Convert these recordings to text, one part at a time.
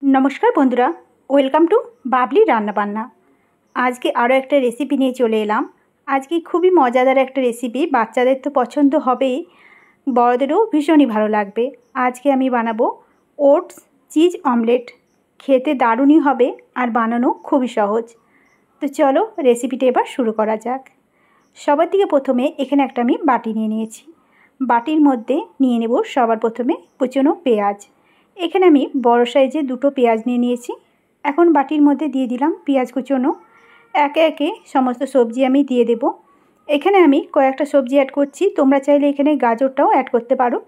नमस्कार बंधुरा welcome to Babli रान्ना बान्ना। आज के आरो एक रेसिपि निये चले एलाम। आज के खूबी मजादार एक रेसिपि, बाच्चादेर तो पछंद हबेई, बड़ोदेरो भीषण भालो लागबे। आज के आमी बानाबो ओट्स चीज अमलेट। खेते दारुण ही हबे और बानानो खूबई सहज। तो चलो रेसिपिटा एबार शुरू करा जाक। सबार दिके प्रथमे एखाने एकटा आमी बाटी निये नियेछि। बाटिर मध्य निये नेब सबार प्रथमे कुचोनो पेঁয়াজ। एखाने आमी बड़ साइजे दुटो पेঁয়াজ निये नियेछि। एखन बाटिर मध्य दिए दिलाम पेঁয়াজ कुचोनो। एके एके समस्त सब्जी आमी दिए देब। एखाने आमी कयेकटा सब्जी ऐड करछि, तोमरा चाइले एखाने गाजरटाओ ऐड करते पारो।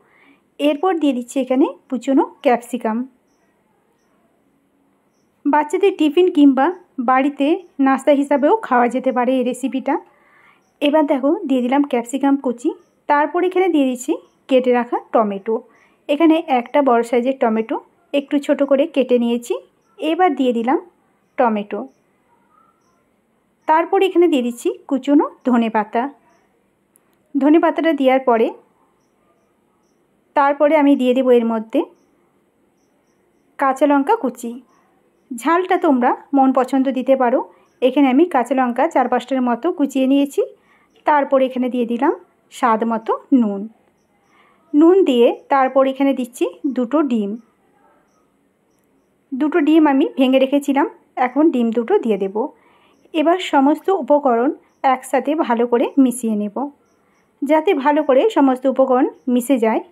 एरपर दिए दिচ্ছি एखाने कुचोनो ক্যাপসিকাম। बाच्चादेर टिफिन किंबा बाड़ीते नास्ता हिसाबेও खाওয়া যেতে পারে এই রেসিপিটা। এবার দেখো দিয়ে দিলাম ক্যাপসিকাম কুচি, তারপর এখানে দিয়ে দিচ্ছি কেটে রাখা টমেটো। এখানে একটা বড় সাইজের টমেটো একটু ছোট করে কেটে নিয়েছি। এবার দিয়ে দিলাম টমেটো, তারপর এখানে দিয়ে দিচ্ছি কুচনো ধনেপাতা। ধনেপাতাটা দেওয়ার পরে তারপরে আমি দিয়ে দেব এর মধ্যে কাঁচা লঙ্কা কুচি। ঝালটা তোমরা মন পছন্দ দিতে পারো। এখানে আমি কাঁচা লঙ্কা 4-5টার মতো কুচিয়ে নিয়েছি। তারপর এখানে দিয়ে দিলাম স্বাদ মতো নুন। নুন দিয়ে তারপর এখানে দিচ্ছি দুটো ডিম। দুটো ডিম আমি ভেঙে রেখেছিলাম, এখন ডিম দুটো দিয়ে দেব। এবার সমস্ত উপকরণ একসাথে ভালো করে মিশিয়ে নেব, যাতে ভালো করে সমস্ত উপকরণ মিশে যায়।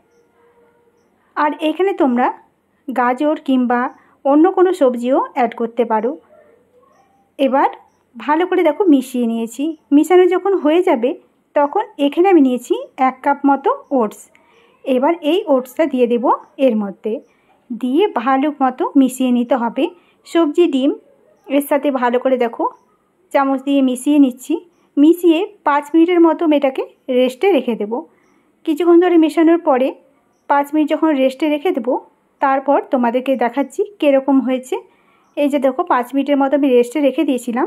আর এখানে তোমরা গাজর কিংবা অন্য কোনো সবজিও অ্যাড করতে পারো। এবার ভালো করে দেখো মিশিয়ে নিয়েছি। মিশানো যখন হয়ে যাবে তখন এখানে আমি নিয়েছি 1 কাপ মতো ওটস। এবার এই ওটসটা দিয়ে দেব এর মধ্যে, দিয়ে ভালো মতো মিশিয়ে নিতে হবে। সবজি ডিম এর সাথে ভালো করে দেখো চামচ দিয়ে মিশিয়ে নিচ্ছি। মিশিয়ে 5 মিনিটের মতো এটাকে রেস্টে রেখে দেব। কিছুক্ষণ ধরে মেশানোর পরে 5 মিনিট যখন রেস্টে রেখে দেব, তারপর তোমাদেরকে দেখাচ্ছি কীরকম হয়েছে। এই যে দেখো 5 মিনিটের মতো আমি রেস্টে রেখে দিয়েছিলাম।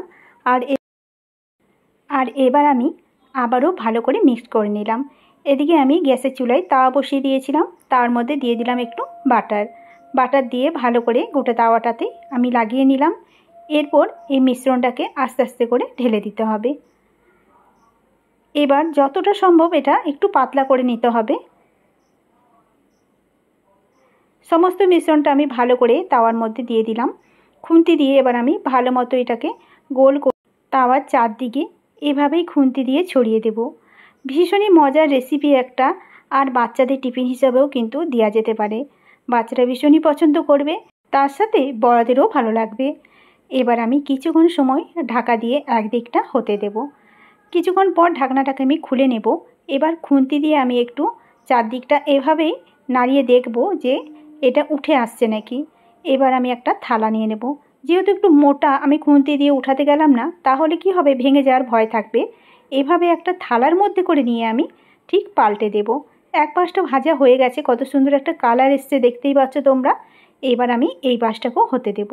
আর এবার আমি আবারও ভালো করে মিক্স করে নিলাম। এদিকে আমি গ্যাসের চুলায় তাওয়া বসিয়ে দিয়েছিলাম, তার মধ্যে দিয়ে দিলাম একটু বাটার দিয়ে ভালো করে গোটা তাওয়াটাতে আমি লাগিয়ে নিলাম। এরপর এই মিশ্রণটাকে আস্তে আস্তে করে ঢেলে দিতে হবে। এবার যতটা সম্ভব এটা একটু পাতলা করে নিতে হবে। সমস্ত মিশ্রণটা আমি ভালো করে তাওয়ার মধ্যে দিয়ে দিলাম। খুন্তি দিয়ে এবার আমি ভালো মতো এটাকে গোল করে তাওয়ার চারদিকে এভাবেই খুন্তি দিয়ে ছড়িয়ে দেব। ভীষণই মজার রেসিপি একটা, আর বাচ্চাদের টিফিন হিসাবেও কিন্তু দেওয়া যেতে পারে। বাচ্চারা ভীষণই পছন্দ করবে, তার সাথে বড়দেরও ভালো লাগবে। এবার আমি কিছুক্ষণ সময় ঢাকা দিয়ে একদিকটা হতে দেব। কিছুক্ষণ পর ঢাকনাটাকে আমি খুলে নেব। এবার খুন্তি দিয়ে আমি একটু চারদিকটা এভাবেই নাড়িয়ে দেখব যে এটা উঠে আসছে নাকি। এবার আমি একটা থালা নিয়ে নেব। যেহেতু একটু মোটা, আমি খুন্তি দিয়ে উঠাতে গেলাম না, তাহলে কি হবে ভেঙে যাওয়ার ভয় থাকবে। এভাবে একটা থালার মধ্যে করে নিয়ে আমি ঠিক পাল্টে দেব। এক পাশটা ভাজা হয়ে গেছে, কত সুন্দর একটা কালার এসছে দেখতেই পাচ্ছ তোমরা। এবার আমি এই পাশটাকেও হতে দেব।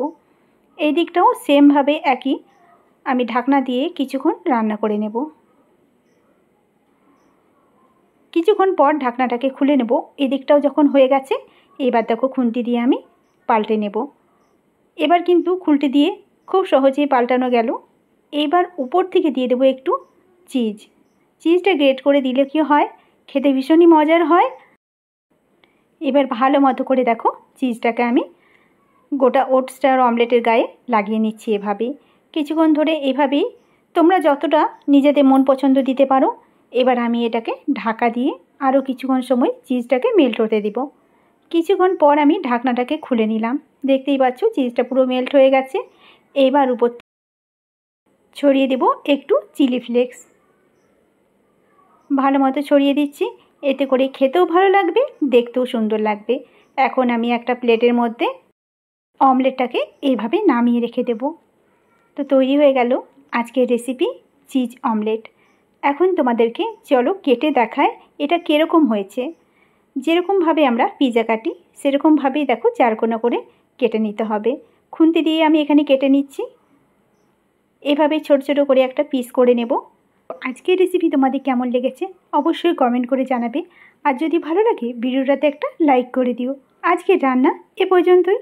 এই দিকটাও সেমভাবে একই আমি ঢাকনা দিয়ে কিছুক্ষণ রান্না করে নেব। কিছুক্ষণ পর ঢাকনাটাকে খুলে নেব। এই দিকটাও যখন হয়ে গেছে, এবার দেখো খুন্তি দিয়ে আমি পাল্টে নেব। এবার কিন্তু খুন্তি দিয়ে খুব সহজেই পাল্টানো গেল। এবার উপর থেকে দিয়ে দেবো একটু চিজটা গ্রেট করে দিলে কি হয়, খেতে ভীষণই মজার হয়। এবার ভালো মতো করে দেখো চিজটাকে আমি গোটা ওটসটার অমলেটের গায়ে লাগিয়ে নিচ্ছি এভাবেই। কিছুক্ষণ ধরে এভাবেই তোমরা যতটা নিজেদের মন পছন্দ দিতে পারো। এবার আমি এটাকে ঢাকা দিয়ে আরও কিছুক্ষণ সময় চিজটাকে মেল্ট হতে দিব। কিছুক্ষণ পর আমি ঢাকনাটাকে খুলে নিলাম। দেখতেই পাচ্ছ চিজটা পুরো মেল্ট হয়ে গেছে। এবার উপর ছড়িয়ে দেব একটু চিলি ফ্লেক্স। ভালো মতো ছড়িয়ে দিচ্ছি, এতে করে খেতেও ভালো লাগবে, দেখতেও সুন্দর লাগবে। এখন আমি একটা প্লেটের মধ্যে অমলেটটাকে এইভাবে নামিয়ে রেখে দেব। তো তৈরি হয়ে গেল আজকের রেসিপি চিজ অমলেট। এখন তোমাদেরকে চলো কেটে দেখায় এটা কীরকম হয়েছে। যেরকমভাবে আমরা পিৎজা কাটি সেরকমভাবেই দেখো চারকোনা করে কেটে নিতে হবে। খুন্তি দিয়ে আমি এখানে কেটে নিচ্ছি। এভাবে ছোট ছোট করে একটা পিস করে নেব। আজকের রেসিপি তোমাদের কেমন লেগেছে অবশ্যই কমেন্ট করে জানাবে। আর যদি ভালো লাগে ভিডিওটাতে একটা লাইক করে দিও। আজকের রান্না এ পর্যন্তই।